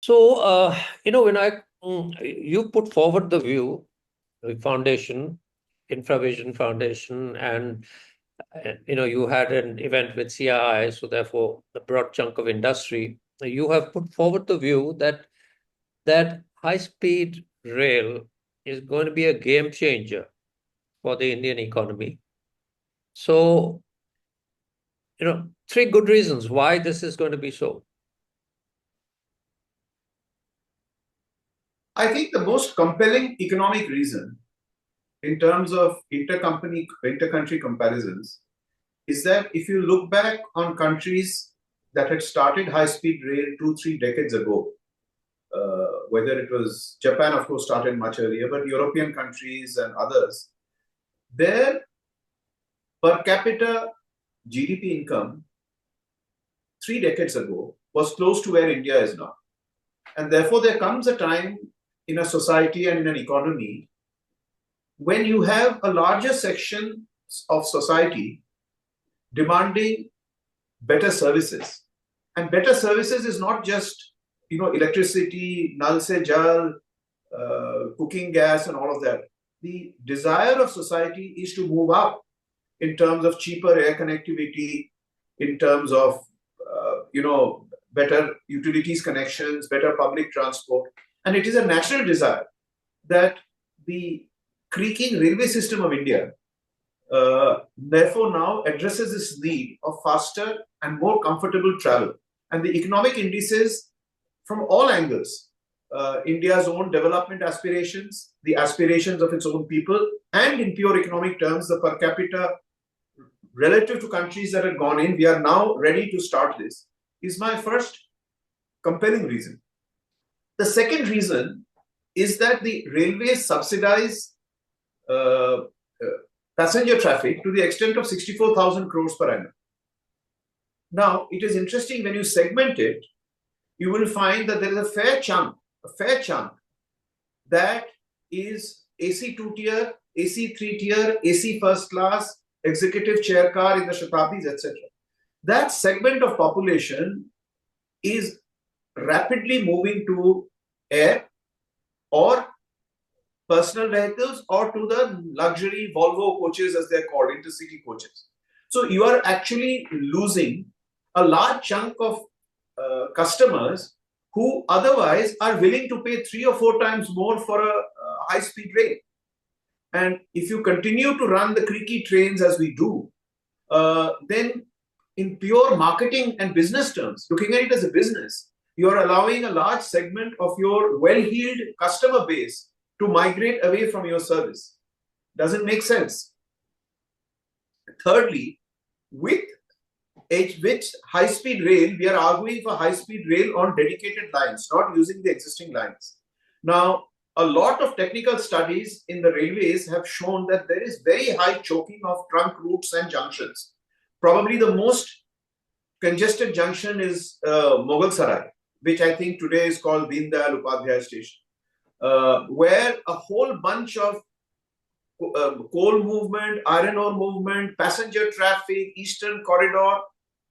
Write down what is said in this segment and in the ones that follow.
So, you put forward the view, the foundation, InfraVision Foundation, and you had an event with CII, so therefore the broad chunk of industry. You have put forward the view that high-speed rail is going to be a game changer for the Indian economy. So, three good reasons why this is going to be so. I think the most compelling economic reason in terms of intercountry comparisons is that if you look back on countries that had started high-speed rail 2-3 decades ago, whether it was Japan, of course, started much earlier, but European countries and others, their per capita GDP income 3 decades ago was close to where India is now. And therefore, there comes a time in a society and in an economy when you have a larger section of society demanding better services. And better services is not just electricity, nal se jal, cooking gas and all of that. The desire of society is to move up in terms of cheaper air connectivity, in terms of better utilities connections, better public transport. And it is a natural desire that the creaking railway system of India therefore now addresses this need of faster and more comfortable travel. And the economic indices from all angles, India's own development aspirations, the aspirations of its own people, and in pure economic terms, the per capita relative to countries that had gone in, we are now ready to start this, is my first compelling reason. The second reason is that the railways subsidize passenger traffic to the extent of 64,000 crores per annum. Now, it is interesting when you segment it, you will find that there is a fair chunk that is AC 2-tier, AC 3-tier, AC first class, executive chair car in the Shatabdis, etc. That segment of population is rapidly moving to air or personal vehicles or to the luxury Volvo coaches, as they're called, intercity coaches. So you are actually losing a large chunk of customers who otherwise are willing to pay 3 or 4 times more for a high-speed rail. And if you continue to run the creaky trains as we do, then in pure marketing and business terms, looking at it as a business, you are allowing a large segment of your well-heeled customer base to migrate away from your service. Doesn't make sense. Thirdly, with high-speed rail, we are arguing for high-speed rail on dedicated lines, not using the existing lines. Now, a lot of technical studies in the railways have shown that there is very high choking of trunk routes and junctions. Probably the most congested junction is Mughal Sarai, which I think today is called Deen Dayal Upadhyaya Station, where a whole bunch of coal movement, iron ore movement, passenger traffic, eastern corridor,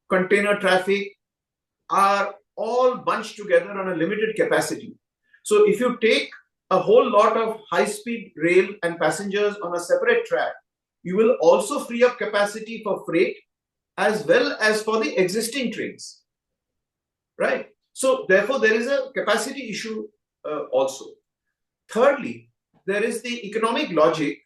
container traffic are all bunched together on a limited capacity. So if you take a whole lot of high-speed rail and passengers on a separate track, you will also free up capacity for freight as well as for the existing trains, right? So therefore, there is a capacity issue also. Thirdly, there is the economic logic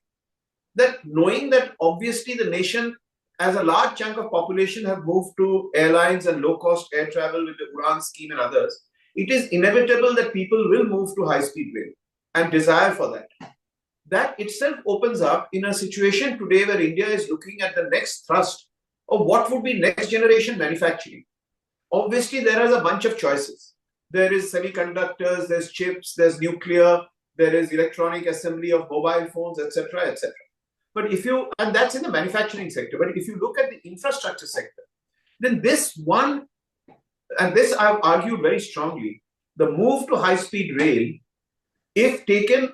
that knowing that obviously the nation as a large chunk of population have moved to airlines and low-cost air travel with the Uran scheme and others, it is inevitable that people will move to high-speed rail and desire for that. That itself opens up in a situation today where India is looking at the next thrust of what would be next generation manufacturing. Obviously, there is a bunch of choices. There is semiconductors, there's chips, there's nuclear, there is electronic assembly of mobile phones, etc., etc. But and that's in the manufacturing sector. But if you look at the infrastructure sector, then this one, and this I've argued very strongly, the move to high-speed rail, if taken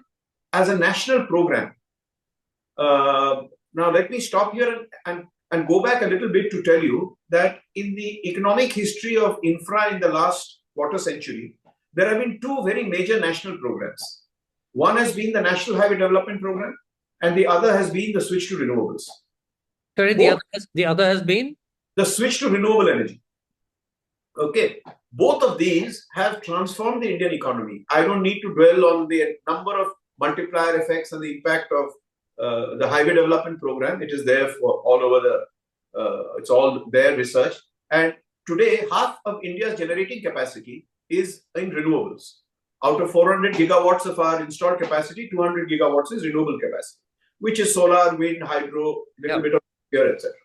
as a national program. Now, let me stop here and go back a little bit to tell you that in the economic history of infra in the last quarter century, there have been two very major national programs. One has been the National Highway Development Program, and the other has been the switch to renewables. Sorry, Both the other has been? the switch to renewable energy. Okay, both of these have transformed the Indian economy. I don't need to dwell on the number of multiplier effects and the impact of the highway development program. It is there for all over it's all there research. And today, half of India's generating capacity is in renewables. Out of 400 gigawatts of our installed capacity, 200 gigawatts is renewable capacity, which is solar, wind, hydro, little bit of nuclear, etc.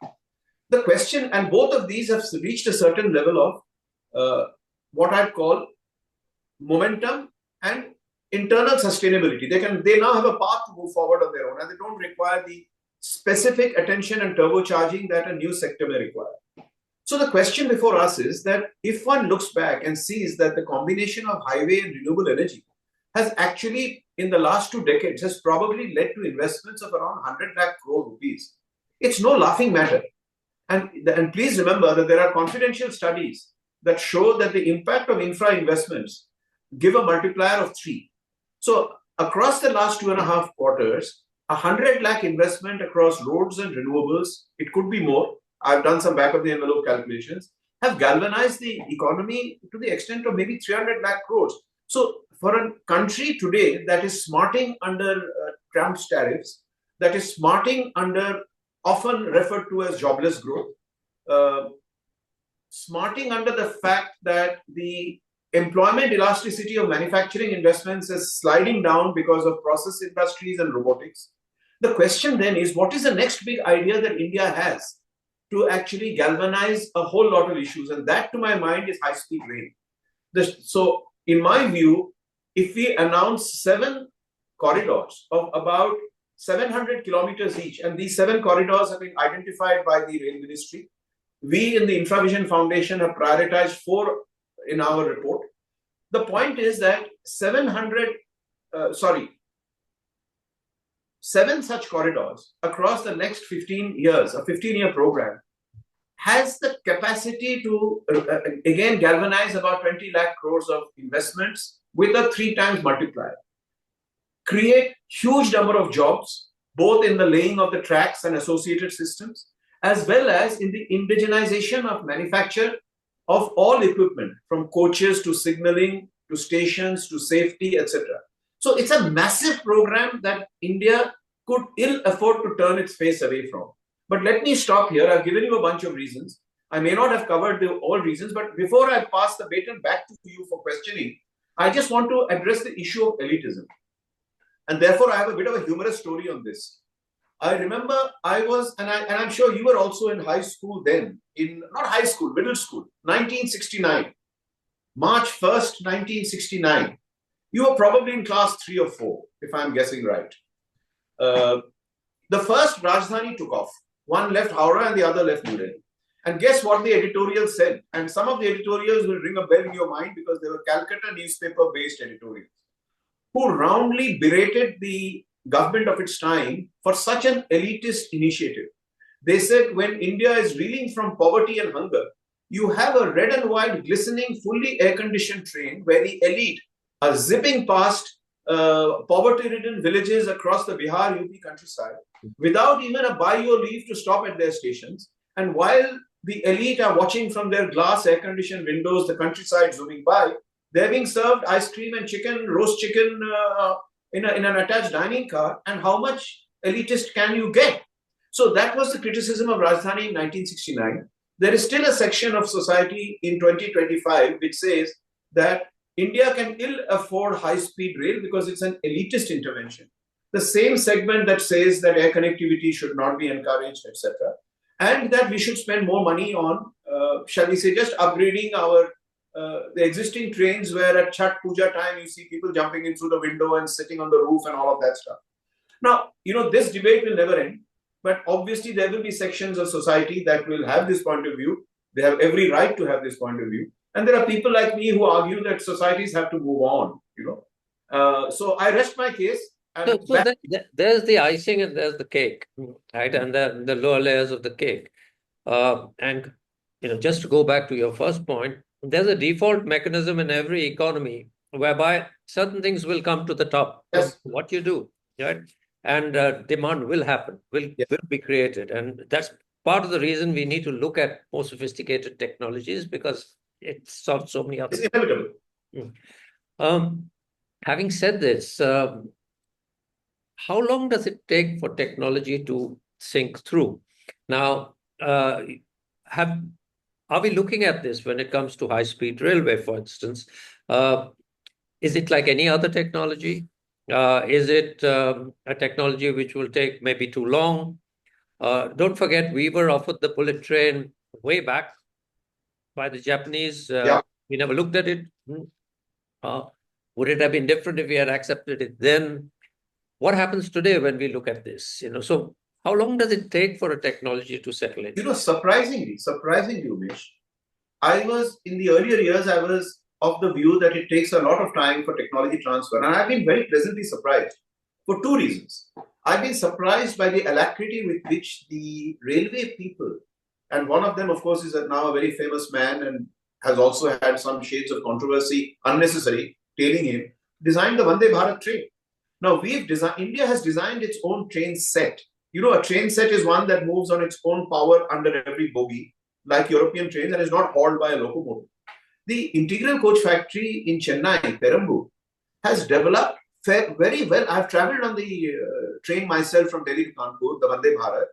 The question, and both of these have reached a certain level of what I'd call momentum and internal sustainability. They now have a path to move forward on their own, and they don't require the specific attention and turbocharging that a new sector may require. So the question before us is that if one looks back and sees that the combination of highway and renewable energy has actually, in the last 2 decades, has probably led to investments of around 100 lakh crore rupees. It's no laughing matter. And please remember that there are confidential studies that show that the impact of infra investments give a multiplier of 3. So across the last 2.5 quarters, 100 lakh investment across roads and renewables, it could be more. I've done some back of the envelope calculations, have galvanized the economy to the extent of maybe 300 lakh crores. So for a country today that is smarting under Trump's tariffs, that is smarting under often referred to as jobless growth, smarting under the fact that the employment elasticity of manufacturing investments is sliding down because of process industries and robotics. The question then is, what is the next big idea that India has to actually galvanize a whole lot of issues? And that, to my mind, is high-speed rail. So, in my view, if we announce 7 corridors of about 700 kilometers each, and these 7 corridors have been identified by the Rail Ministry, we in the InfraVision Foundation have prioritized 4 in our report. The point is that 7 such corridors across the next 15 years, a 15-year program, has the capacity to, again, galvanize about 20 lakh crores of investments with a 3 times multiplier. Create huge number of jobs, both in the laying of the tracks and associated systems, as well as in the indigenization of manufacture of all equipment, from coaches to signaling, to stations, to safety, etc. So it's a massive program that India could ill afford to turn its face away from. But let me stop here. I've given you a bunch of reasons. I may not have covered all reasons, but before I pass the baton back to you for questioning, I just want to address the issue of elitism. And therefore, I have a bit of a humorous story on this. I remember I was, and I'm sure you were also in high school then, not high school, middle school, 1969, March 1st, 1969. You were probably in class 3 or 4, if I'm guessing right. The first Rajdhani took off. One left Howrah and the other left New Delhi. And guess what the editorial said? And some of the editorials will ring a bell in your mind because they were Calcutta newspaper-based editorials, who roundly berated the government of its time for such an elitist initiative. They said, when India is reeling from poverty and hunger, you have a red and white, glistening, fully air-conditioned train where the elite are zipping past poverty-ridden villages across the Bihar UP countryside without even a buy your leave to stop at their stations. And while the elite are watching from their glass air-conditioned windows, the countryside zooming by, they're being served ice cream and chicken, roast chicken in an attached dining car. And how much elitist can you get? So that was the criticism of Rajdhani in 1969. There is still a section of society in 2025 which says that India can ill afford high-speed rail because it's an elitist intervention. The same segment that says that air connectivity should not be encouraged, etc. And that we should spend more money on, shall we say, just upgrading the existing trains where at Chhat Puja time you see people jumping in through the window and sitting on the roof and all of that stuff. Now, this debate will never end, but obviously there will be sections of society that will have this point of view. They have every right to have this point of view. And there are people like me who argue that societies have to move on, So I rest my case. So there's the icing and there's the cake, right? And the lower layers of the cake. Just to go back to your first point, there's a default mechanism in every economy whereby certain things will come to the top, no matter Yes. what you do, right? And demand will happen, Yeah. will be created, and that's part of the reason we need to look at more sophisticated technologies, because it solves so many other. It's inevitable. Mm. Um, Having said this, how long does it take for technology to sink through? Now, have are we looking at this when it comes to high-speed railway, for instance? Uh, is it like any other technology? Is it a technology which will take maybe too long? Don't forget, we were offered the bullet train way back by the Japanese. Yeah. We never looked at it. Uh, would it have been different if we had accepted it then? What happens today when we look at this? So how long does it take for a technology to settle in? Surprisingly, Umesh, I was in the earlier years, I was of the view that it takes a lot of time for technology transfer. And I've been very pleasantly surprised for two reasons. I've been surprised by the alacrity with which the railway people, and one of them, of course, is now a very famous man and has also had some shades of controversy, unnecessary, tailing him, designed the Vande Bharat train. Now, India has designed its own train set. A train set is one that moves on its own power under every bogie, like European trains, and is not hauled by a locomotive. The integral coach factory in Chennai, Perambur, has developed very well. I've traveled on the train myself from Delhi to Kanpur, the Vande Bharat,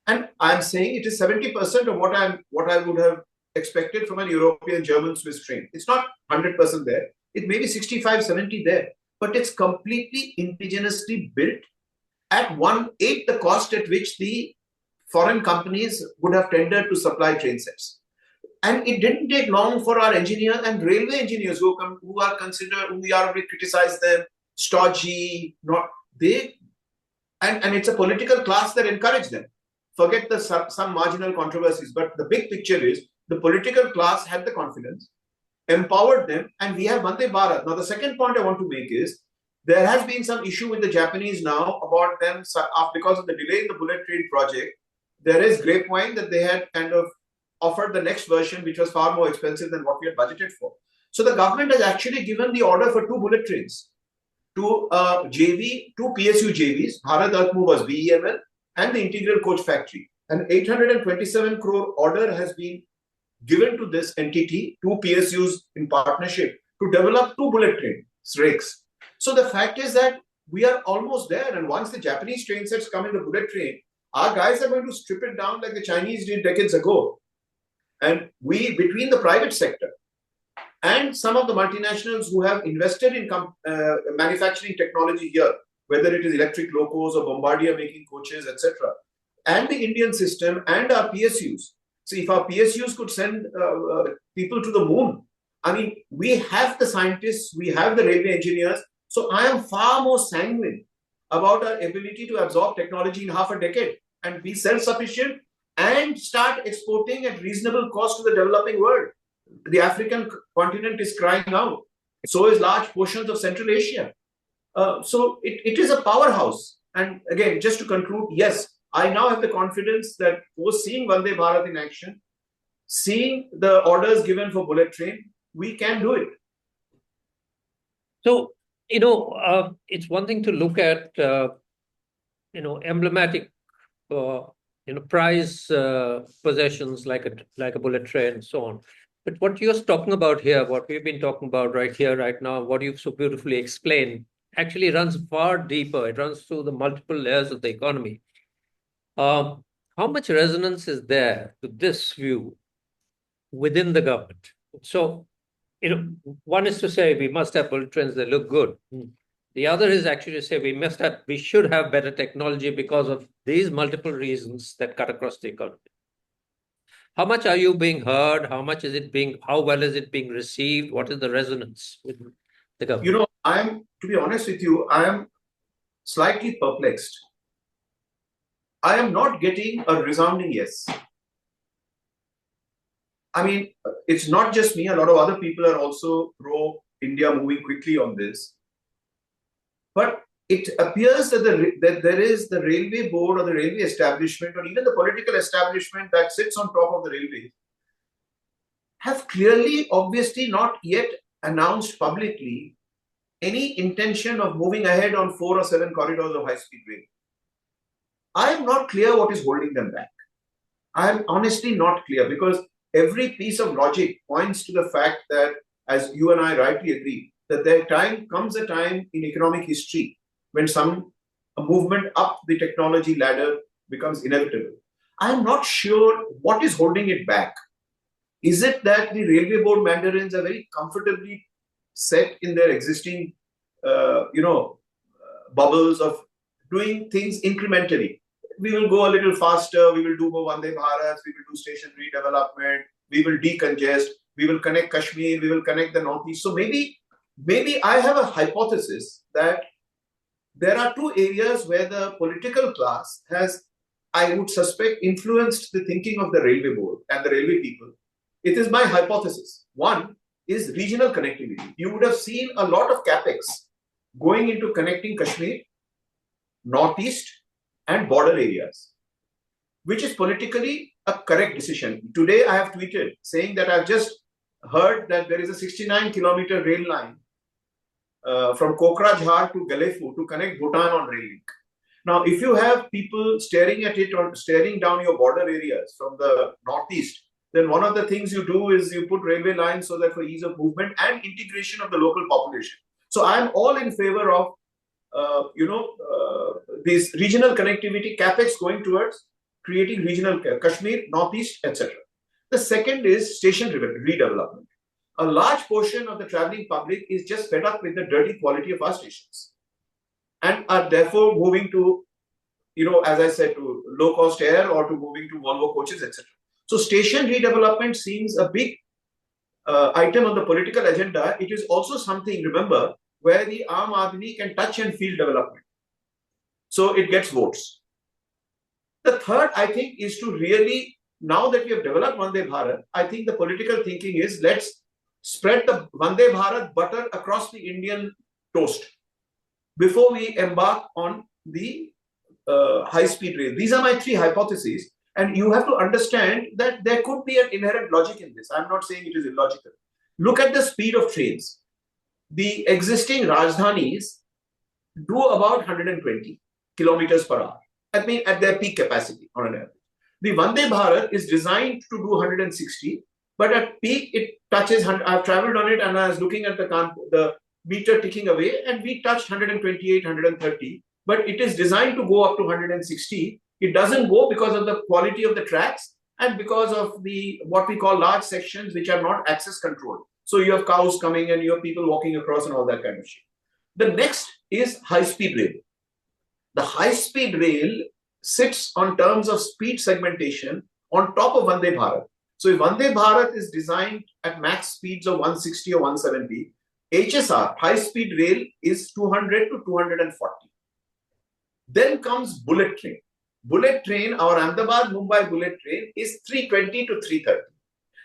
and I'm saying it is 70% of what I would have expected from an European, German, Swiss train. It's not 100% there. It may be 65, 70 there, but it's completely indigenously built at 1/8 the cost at which the foreign companies would have tendered to supply train sets. And it didn't take long for our engineers and railway engineers who are considered, who we are we criticize them, stodgy, not they, and it's a political class that encouraged them. Forget the some marginal controversies, but the big picture is the political class had the confidence, empowered them, and we have Vande Bharat. Now, the second point I want to make is there has been some issue with the Japanese now about them because of the delay in the bullet train project. There is grapevine that they had kind of offered the next version, which was far more expensive than what we had budgeted for. So the government has actually given the order for 2 bullet trains to two PSU JVs, Bharat Earth Movers BEML, and the Integral Coach Factory. An 827 crore order has been given to this entity, two PSUs in partnership, to develop 2 bullet train rakes. So the fact is that we are almost there. And once the Japanese train sets come in the bullet train, our guys are going to strip it down like the Chinese did decades ago. And we, between the private sector and some of the multinationals who have invested in manufacturing technology here, whether it is electric locos or Bombardier making coaches, etc., and the Indian system and our PSUs. See, if our PSUs could send people to the moon, I mean, we have the scientists, we have the railway engineers. So I am far more sanguine about our ability to absorb technology in half a decade and be self-sufficient and start exporting at reasonable cost to the developing world. The African continent is crying out. So is large portions of Central Asia. So it is a powerhouse. And again, just to conclude, yes, I now have the confidence that post seeing Vande Bharat in action, seeing the orders given for bullet train, we can do it. So, it's one thing to look at, emblematic, prize possessions like a bullet train and so on. But what you're talking about here, what we've been talking about right here, right now, what you've so beautifully explained, actually runs far deeper. It runs through the multiple layers of the economy. How much resonance is there to this view within the government? So, one is to say we must have bullet trains that look good. The other is actually to say we should have better technology because of these multiple reasons that cut across the economy. How much are you being heard? How well is it being received? What is the resonance with the government? To be honest with you, I am slightly perplexed. I am not getting a resounding yes. I mean, it's not just me. A lot of other people are also pro India moving quickly on this. But it appears that there is the railway board or the railway establishment or even the political establishment that sits on top of the railway have clearly, obviously not yet announced publicly any intention of moving ahead on 4 or 7 corridors of high-speed rail. I am not clear what is holding them back. I am honestly not clear, because every piece of logic points to the fact that, as you and I rightly agree, that there comes a time in economic history when a movement up the technology ladder becomes inevitable. I am not sure what is holding it back. Is it that the railway board mandarins are very comfortably set in their existing, bubbles of doing things incrementally? We will go a little faster, we will do more Vande Bharats, we will do station redevelopment, we will decongest, we will connect Kashmir, we will connect the Northeast. So maybe I have a hypothesis that there are two areas where the political class has, I would suspect, influenced the thinking of the railway board and the railway people. It is my hypothesis. One is regional connectivity. You would have seen a lot of capex going into connecting Kashmir, Northeast, and border areas, which is politically a correct decision. Today, I have tweeted saying that I've just heard that there is a 69-kilometer rail line from Kokrajhar to Galefu to connect Bhutan on rail link. Now, if you have people staring at it or staring down your border areas from the Northeast, then one of the things you do is you put railway lines so that for ease of movement and integration of the local population. So I'm all in favor of this regional connectivity, capex going towards creating regional Kashmir, Northeast, etc. The second is station redevelopment. A large portion of the traveling public is just fed up with the dirty quality of our stations and are therefore moving to, as I said, to low-cost air or to moving to Volvo coaches, etc. So station redevelopment seems a big item on the political agenda. It is also something, remember, where the Aam Aadmi can touch and feel development. So it gets votes. The third, I think, is to really, now that we have developed Vande Bharat, I think the political thinking is, let's spread the Vande Bharat butter across the Indian toast before we embark on the high-speed rail. These are my three hypotheses. And you have to understand that there could be an inherent logic in this. I'm not saying it is illogical. Look at the speed of trains. The existing Rajdhanis do about 120 kilometers per hour. I mean, at their peak capacity on an average. The Vande Bharat is designed to do 160, but at peak it touches. I've traveled on it and I was looking at the meter ticking away, and we touched 128, 130. But it is designed to go up to 160. It doesn't go because of the quality of the tracks and because of the what we call large sections which are not access controlled. So you have cows coming and you have people walking across and all that kind of shit. The next is high-speed rail. The high-speed rail sits on terms of speed segmentation on top of Vande Bharat. So if Vande Bharat is designed at max speeds of 160 or 170, HSR, high-speed rail, is 200 to 240. Then comes bullet train. Bullet train, our Ahmedabad-Mumbai bullet train, is 320 to 330.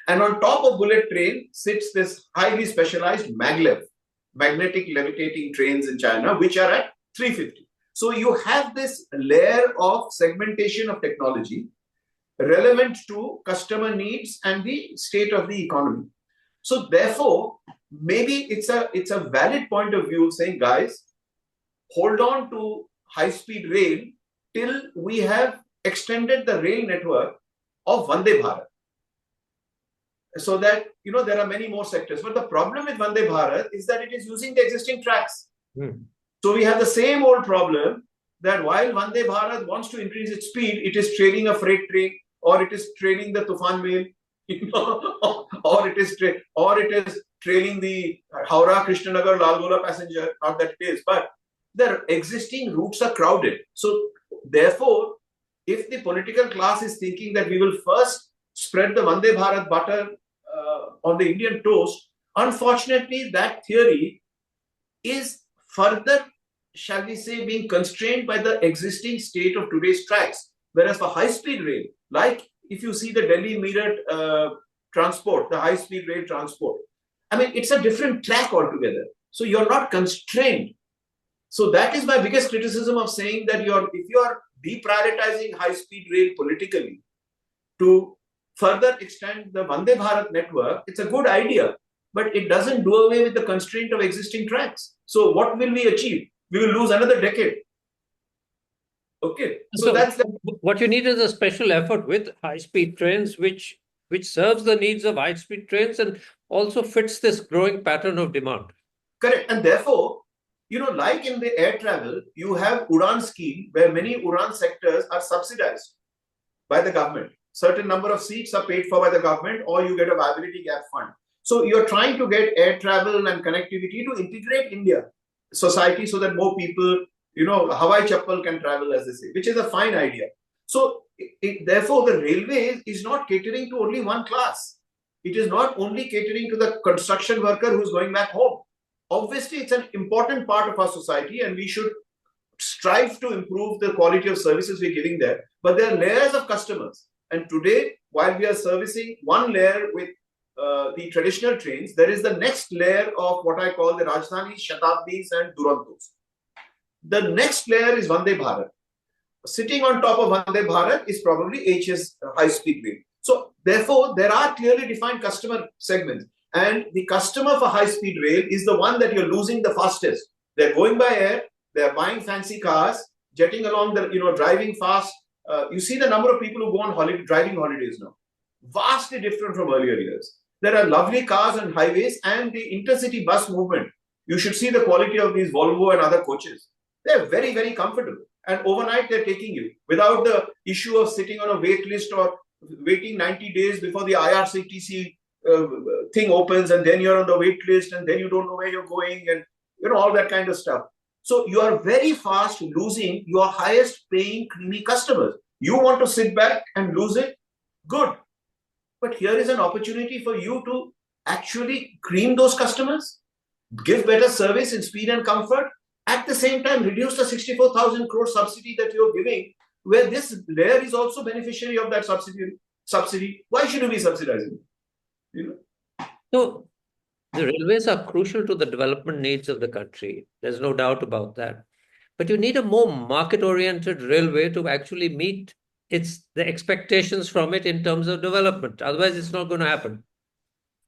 And on top of bullet train sits this highly specialized maglev, magnetic levitating trains in China, which are at 350. So you have this layer of segmentation of technology relevant to customer needs and the state of the economy. So therefore, maybe it's a valid point of view saying, guys, hold on to high-speed rail till we have extended the rail network of Vande Bharat. So that, there are many more sectors. But the problem with Vande Bharat is that it is using the existing tracks. So we have the same old problem that while Vande Bharat wants to increase its speed, it is trailing a freight train, or it is trailing the Tufan mail, or it is trailing the Howrah Krishnanagar Lalgola passenger. Not that it is, but the existing routes are crowded. So therefore, if the political class is thinking that we will first spread the Vande Bharat butter on the Indian toast, unfortunately, that theory is further, shall we say, being constrained by the existing state of today's tracks. Whereas for high-speed rail, like if you see the Delhi-Meerut transport, the high-speed rail transport, I mean, it's a different track altogether. So you're not constrained. So that is my biggest criticism of saying that if you're deprioritizing high-speed rail politically to further extend the Vande Bharat network, it's a good idea. but it doesn't do away with the constraint of existing tracks. So what will we achieve? We will lose another decade. Okay, so So that's the what you need is a special effort with high-speed trains, which serves the needs of high-speed trains and also fits this growing pattern of demand. correct. And therefore, like in the air travel, you have Udan scheme where many Udan sectors are subsidized by the government. Certain number of seats are paid for by the government, or you get a viability gap fund. So you're trying to get air travel and connectivity to integrate India society so that more people, Hawaii Chappal can travel, as they say, which is a fine idea. So therefore, the railway is not catering to only one class. It is not only catering to the construction worker who's going back home. Obviously, it's an important part of our society, and we should strive to improve the quality of services we're giving there. But there are layers of customers. And today, while we are servicing one layer with the traditional trains, there is the next layer of what I call the Rajdhani, Shatabdis and Durontos. The next layer is Vande Bharat. Sitting on top of Vande Bharat is probably HS high-speed rail. So therefore, there are clearly defined customer segments. And the customer for high-speed rail is the one that you're losing the fastest. They're going by air, they're buying fancy cars, jetting along the, driving fast. You see the number of people who go on driving holidays now. Vastly different from earlier years. There are lovely cars on highways and the intercity bus movement. You should see the quality of these Volvo and other coaches. They're very, very comfortable. And overnight, they're taking you without the issue of sitting on a wait list or waiting 90 days before the IRCTC thing opens, and then you're on the wait list, and then you don't know where you're going, and all that kind of stuff. So you are very fast losing your highest paying creamy customers. You want to sit back and lose it? Good. But here is an opportunity for you to actually cream those customers, give better service in speed and comfort, at the same time reduce the 64,000 crore subsidy that you're giving, where this layer is also beneficiary of that subsidy. Why should you be subsidizing? So the railways are crucial to the development needs of the country. There's no doubt about that. But you need a more market-oriented railway to actually meet the expectations from it in terms of development. Otherwise, it's not going to happen.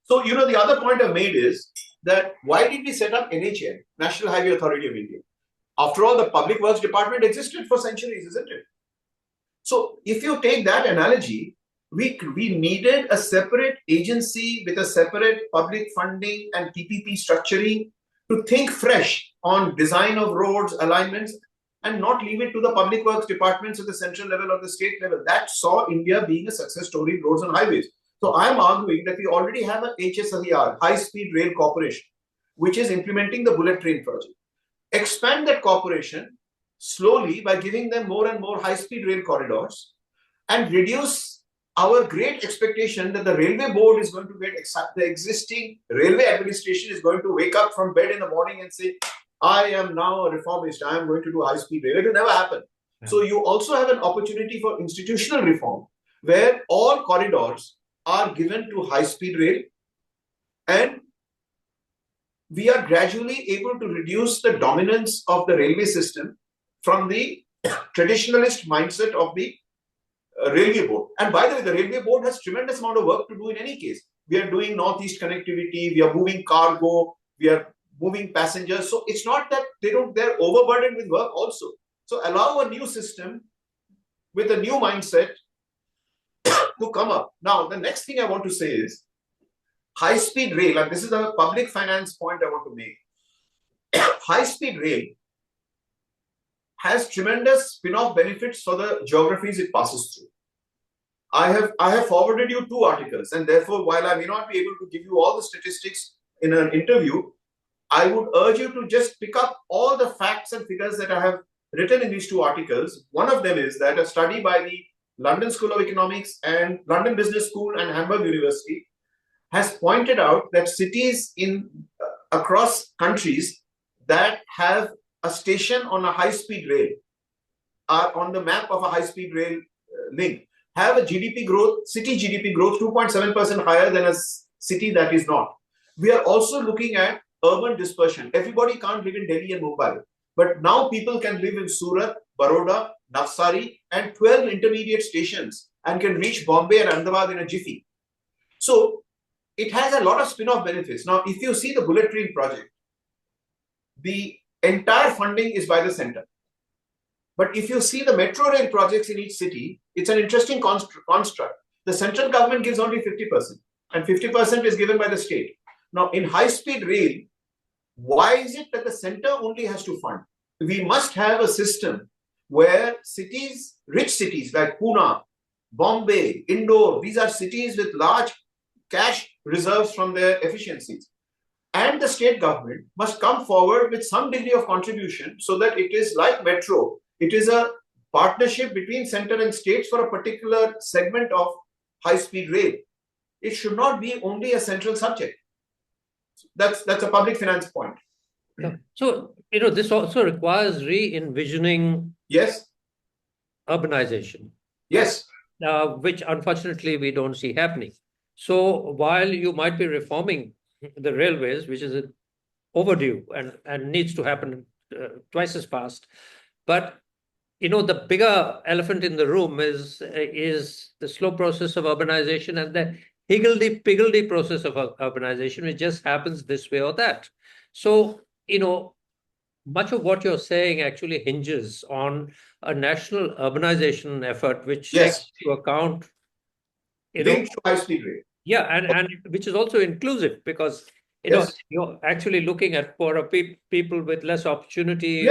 So, the other point I've made is that why did we set up NHAI, National Highway Authority of India? After all, the Public Works Department existed for centuries, isn't it? So, if you take that analogy, we needed a separate agency with a separate public funding and PPP structuring to think fresh on design of roads, alignments, and not leave it to the public works departments at the central level or the state level. That saw India being a success story in roads and highways. So I'm arguing that we already have an HSRR, High Speed Rail Corporation, which is implementing the bullet train project. Expand that corporation slowly by giving them more and more high-speed rail corridors, and reduce our great expectation that the railway board is going to get the existing railway administration is going to wake up from bed in the morning and say, I am now a reformist, I am going to do high-speed rail. It will never happen. Yeah. So you also have an opportunity for institutional reform where all corridors are given to high-speed rail, and we are gradually able to reduce the dominance of the railway system from the traditionalist mindset of the railway board. And by the way, the railway board has tremendous amount of work to do in any case. We are doing northeast connectivity, we are moving cargo, we are moving passengers. So it's not that they're overburdened with work also. So allow a new system with a new mindset to come up. Now, the next thing I want to say is high-speed rail, and this is a public finance point I want to make. High-speed rail has tremendous spin-off benefits for the geographies it passes through. I have forwarded you 2 articles, and therefore, while I may not be able to give you all the statistics in an interview, I would urge you to just pick up all the facts and figures that I have written in these 2 articles. One of them is that a study by the London School of Economics and London Business School and Hamburg University has pointed out that cities across countries that have a station on a high-speed rail, are on the map of a high-speed rail link, have a GDP growth, city GDP growth 2.7% higher than a city that is not. We are also looking at urban dispersion. Everybody can't live in Delhi and Mumbai, but now people can live in Surat, Baroda, Navsari, and 12 intermediate stations and can reach Bombay and Ahmedabad in a jiffy. So it has a lot of spin-off benefits. Now, if you see the bullet train project, the entire funding is by the center. But if you see the metro rail projects in each city, it's an interesting construct. The central government gives only 50%, and 50% is given by the state. Now, in high-speed rail, why is it that the center only has to fund? We must have a system where cities, rich cities like Pune, Bombay, Indore, these are cities with large cash reserves from their efficiencies. And the state government must come forward with some degree of contribution so that it is like metro. It is a partnership between center and states for a particular segment of high-speed rail. It should not be only a central subject. That's a public finance point. So, this also requires re-envisioning Yes. urbanization. Yes. Which unfortunately we don't see happening. So while you might be reforming the railways, which is overdue and needs to happen twice as fast, but the bigger elephant in the room is the slow process of urbanization and the higgledy-piggledy process of urbanization, which just happens this way or that. So, much of what you're saying actually hinges on a national urbanization effort, which takes into account, linked to high-speed rail. Yeah, and which is also inclusive, because you're actually looking at poorer people with less opportunity,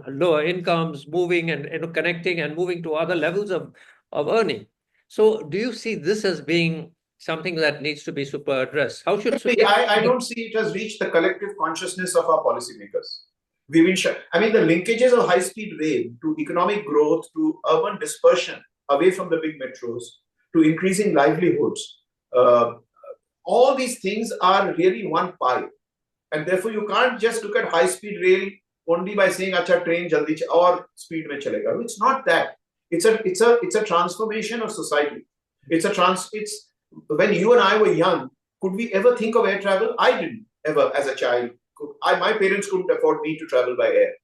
lower incomes, moving and connecting and moving to other levels of earning. So, do you see this as being something that needs to be super addressed? How should I don't see it has reached the collective consciousness of our policymakers. We've been the linkages of high-speed rail to economic growth, to urban dispersion away from the big metros, to increasing livelihoods. All these things are really one pie. And therefore, you can't just look at high-speed rail only by saying, "Acha train jaldi or speed mein chalega." It's not that. It's a transformation of society. It's when you and I were young, could we ever think of air travel? I didn't ever as a child. My parents couldn't afford me to travel by air.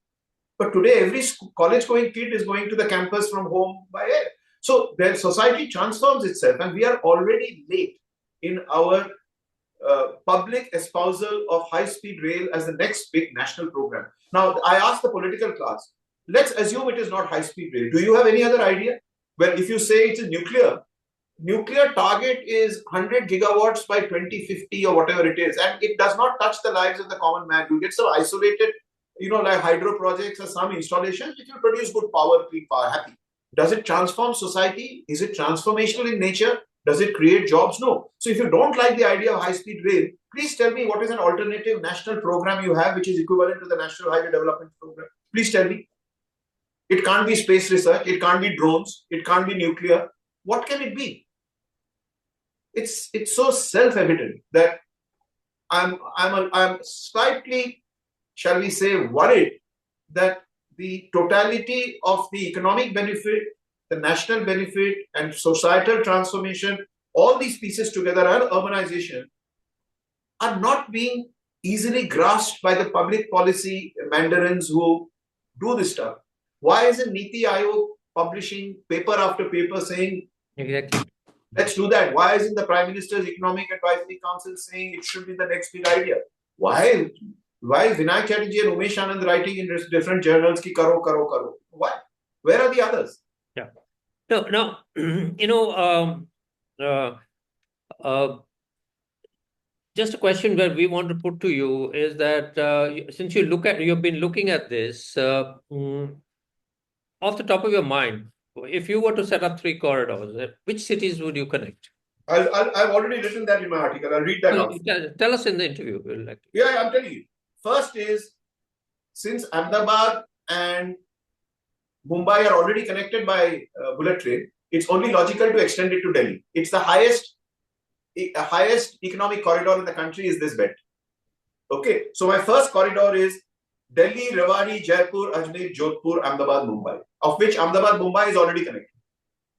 But today, every college-going kid is going to the campus from home by air. So their society transforms itself, and we are already late in our public espousal of high-speed rail as the next big national program. Now, I ask the political class, let's assume it is not high-speed rail. Do you have any other idea? Well, if you say it's a nuclear target is 100 gigawatts by 2050 or whatever it is, and it does not touch the lives of the common man. You get some isolated, like hydro projects or some installations, it will produce good power, clean power, happy. Does it transform society? Is it transformational in nature? Does it create jobs? No. So if you don't like the idea of high-speed rail, please tell me what is an alternative national program you have which is equivalent to the National Highway Development Program. Please tell me. It can't be space research. It can't be drones. It can't be nuclear. What can it be? It's so self-evident that I'm slightly, shall we say, worried that the totality of the economic benefit, the national benefit, and societal transformation, all these pieces together, and urbanization, are not being easily grasped by the public policy mandarins who do this stuff. Why isn't Niti Aayog publishing paper after paper saying, exactly, let's do that? Why isn't the Prime Minister's Economic Advisory Council saying it should be the next big idea? Why is Vinayak Chatterjee and Umesh Anand writing in different journals ki karo, karo, karo? Why? Where are the others? Yeah. No, just a question that we want to put to you is that since you've been looking at this, off the top of your mind, if you were to set up 3 corridors, which cities would you connect? I've already written that in my article. I'll read that out. Tell us in the interview. Yeah, I'm telling you. First is, since Ahmedabad and Mumbai are already connected by bullet train, it's only logical to extend it to Delhi. It's the highest economic corridor in the country is this belt. Okay, so my first corridor is Delhi, Rewari, Jaipur, Ajmer, Jodhpur, Ahmedabad, Mumbai, of which Ahmedabad, Mumbai is already connected.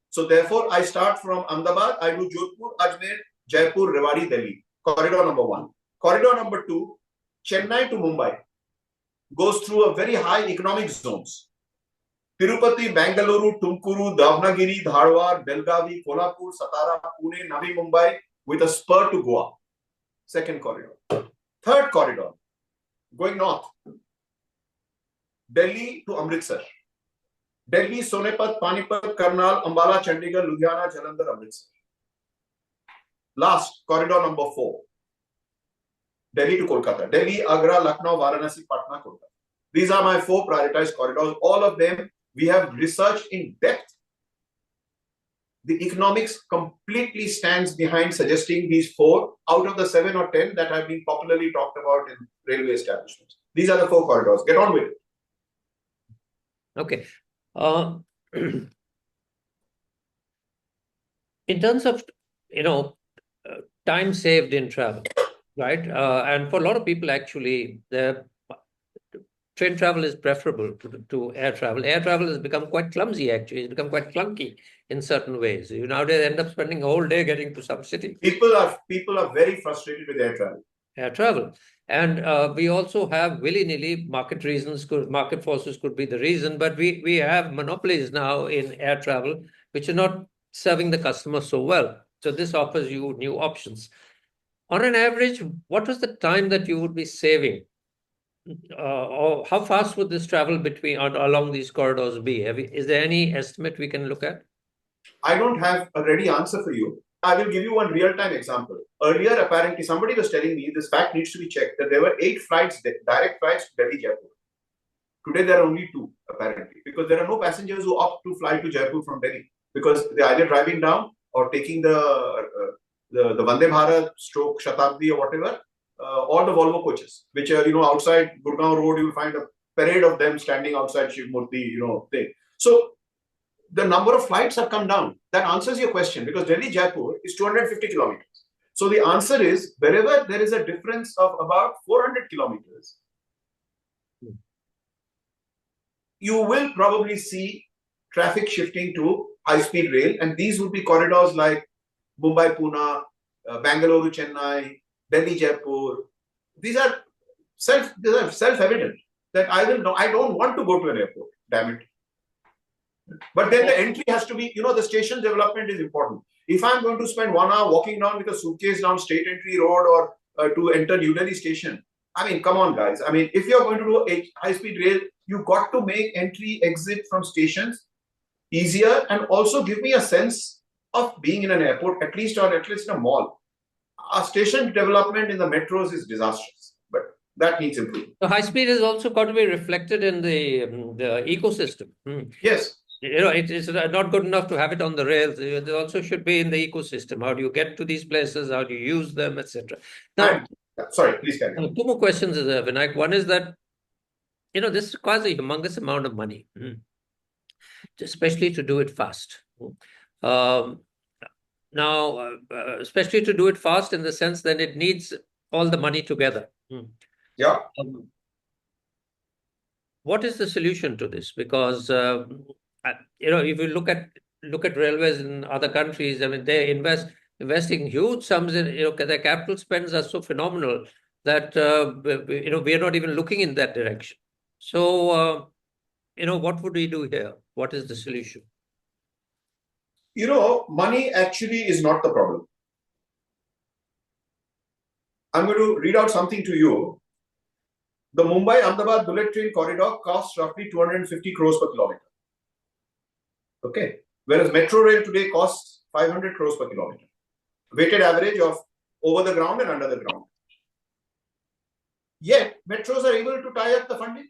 So therefore, I start from Ahmedabad, I do Jodhpur, Ajmer, Jaipur, Rewari, Delhi. Corridor number 1. Corridor number 2, Chennai to Mumbai, goes through a very high economic zones. Tirupati, Bangalore, Tumkuru, Davnagiri, Dharwad, Belgavi, Kolhapur, Satara, Pune, Navi Mumbai, with a spur to Goa. second corridor. Third corridor, going north, Delhi to Amritsar. Delhi, Sonepat, Panipat, Karnal, Ambala, Chandigarh, Ludhiana, Jalandhar, Amritsar. Last, corridor number 4, Delhi to Kolkata. Delhi, Agra, Lucknow, Varanasi, Patna, Kolkata. These are my 4 prioritized corridors. All of them we have researched in depth. The economics completely stands behind suggesting these 4 out of the 7 or 10 that have been popularly talked about in railway establishments. These are the 4 corridors. Get on with it. Okay. In terms of, time saved in travel, right? And for a lot of people, actually, the train travel is preferable to air travel. Air travel has become quite clumsy, actually. It's become quite clunky in certain ways. You nowadays end up spending a whole day getting to some city. People are very frustrated with air travel. Air travel. And we also have willy-nilly market reasons, market forces could be the reason, but we have monopolies now in air travel, which are not serving the customer so well. So this offers you new options. On an average, what was the time that you would be saving? Or how fast would this travel along these corridors be? Is there any estimate we can look at? I don't have a ready answer for you. I will give you one real-time example. Earlier, apparently, somebody was telling me this fact needs to be checked that there were 8 flights, direct flights to Delhi Jaipur. Today, there are only 2, apparently, because there are no passengers who opt to fly to Jaipur from Delhi because they're either driving down or taking the Vande Bharat stroke Shatabdi or whatever, or the Volvo coaches, which are, outside Gurgaon Road, you'll find a parade of them standing outside Shiv Murti, thing. So the number of flights have come down. That answers your question because Delhi Jaipur is 250 kilometers. So the answer is wherever there is a difference of about 400 kilometers, you will probably see traffic shifting to high-speed rail, and these would be corridors like Mumbai, Pune, Bangalore, Chennai, Delhi, Jaipur. These are self-evident that I don't want to go to an airport. Damn it. But then the entry has to be, the station development is important. If I'm going to spend 1 hour walking down with a suitcase down State Entry Road or to enter New Delhi station, I mean, come on, guys. I mean, if you're going to do a high-speed rail, you've got to make entry, exit from stations easier and also give me a sense of being in an airport, at least in a mall. Our station development in the metros is disastrous, but that needs improvement. So high speed has also got to be reflected in the ecosystem. Yes. It is not good enough to have it on the rails. It also should be in the ecosystem. How do you get to these places? How do you use them, etc. Now, sorry, please carry on. 2 more questions, Vinayak. One is that, this requires a humongous amount of money, especially to do it fast. Now, especially to do it fast in the sense that it needs all the money together. Yeah. What is the solution to this? Because if you look at railways in other countries, I mean, they investing huge sums in, their capital spends are so phenomenal that we are not even looking in that direction. So what would we do here? What is the solution? Money actually is not the problem. I'm going to read out something to you. The Mumbai-Ahmedabad bullet train corridor costs roughly 250 crores per kilometer. Okay. Whereas metro rail today costs 500 crores per kilometer. Weighted average of over the ground and under the ground. Yet, metros are able to tie up the funding.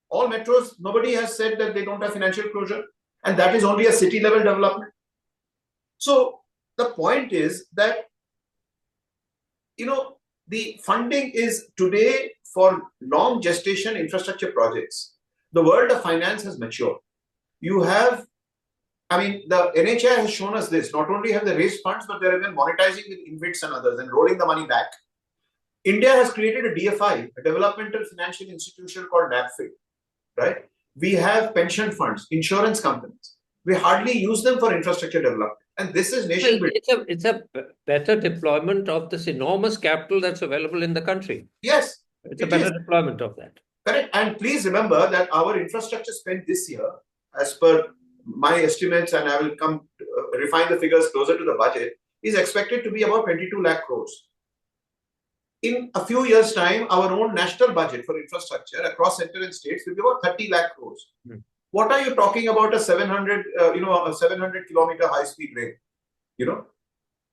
All metros, nobody has said that they don't have financial closure. And that is only a city level development. So, the point is that, the funding is today for long gestation infrastructure projects. The world of finance has matured. You have, the NHI has shown us this. Not only have they raised funds, but they have been monetizing with InvITs and others and rolling the money back. India has created a DFI, a developmental financial institution called NABFID, right? We have pension funds, insurance companies. We hardly use them for infrastructure development. And this is nation building. It's a better deployment of this enormous capital that's available in the country. Yes. It's a better deployment of that. Correct. And please remember that our infrastructure spend this year, as per my estimates, and I will refine the figures closer to the budget, is expected to be about 22 lakh crores. In a few years' time, our own national budget for infrastructure across center and states will be about 30 lakh crores. Mm. What are you talking about a 700, a 700-kilometer high-speed rail? You know,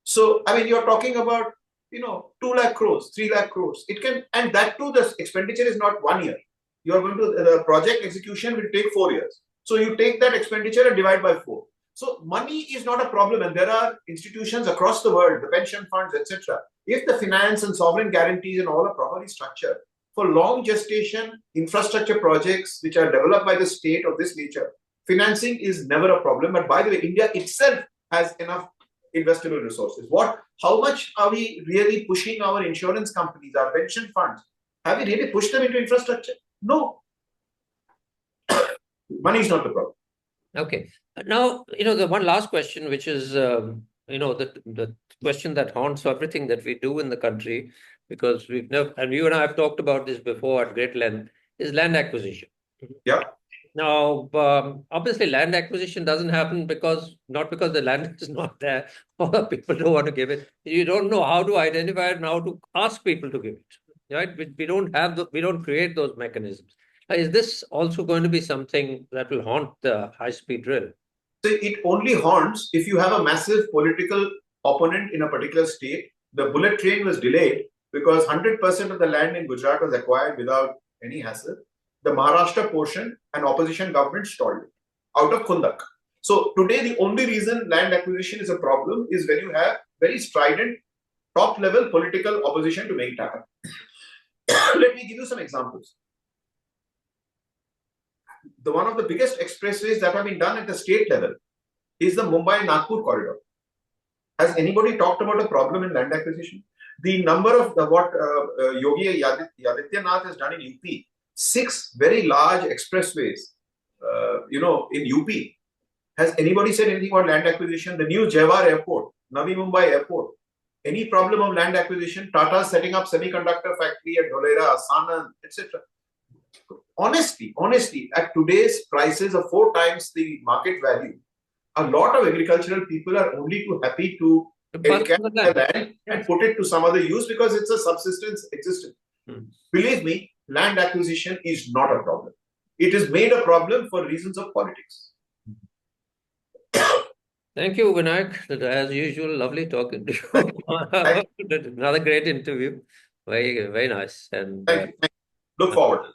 so I mean, you're talking about 2 lakh crores, 3 lakh crores. It can, and that too, the expenditure is not 1 year. You are going to the project execution will take 4 years. So you take that expenditure and divide by 4. So money is not a problem, and there are institutions across the world, the pension funds, etc. If the finance and sovereign guarantees and all are properly structured for long gestation infrastructure projects which are developed by the state of this nature, financing is never a problem. But by the way, India itself has enough investable resources. How much are we really pushing our insurance companies, our pension funds? Have we really pushed them into infrastructure? No. Money is not the problem. Okay. Now, the one last question, which is, the question that haunts everything that we do in the country, because we've never, and you and I have talked about this before at great length, is land acquisition. Yeah. Now, obviously, land acquisition doesn't happen not because the land is not there or people don't want to give it. You don't know how to identify it and how to ask people to give it, right? We don't create those mechanisms. Is this also going to be something that will haunt the high-speed rail? So it only haunts if you have a massive political opponent in a particular state. The bullet train was delayed because 100% of the land in Gujarat was acquired without any hassle. The Maharashtra portion, an opposition government stalled it out of Kundak. So today, the only reason land acquisition is a problem is when you have very strident, top-level political opposition to make it happen. Let me give you some examples. One of the biggest expressways that have been done at the state level is the Mumbai-Nagpur corridor. Has anybody talked about a problem in land acquisition? The number of what Yogi Adityanath has done in UP, 6 very large expressways, in UP. Has anybody said anything about land acquisition? The new Jewar Airport, Navi Mumbai Airport. Any problem of land acquisition? Tata setting up semiconductor factory at Dholera, Sanand, etc. Honestly, at today's prices of 4 times the market value, a lot of agricultural people are only too happy to encamp the land and put it to some other use because it's a subsistence existence. Believe me, land acquisition is not a problem. It is made a problem for reasons of politics. Thank you, Vinayak. As usual, lovely talking to you. Another great interview. Very, very nice. And Thank you. Look forward.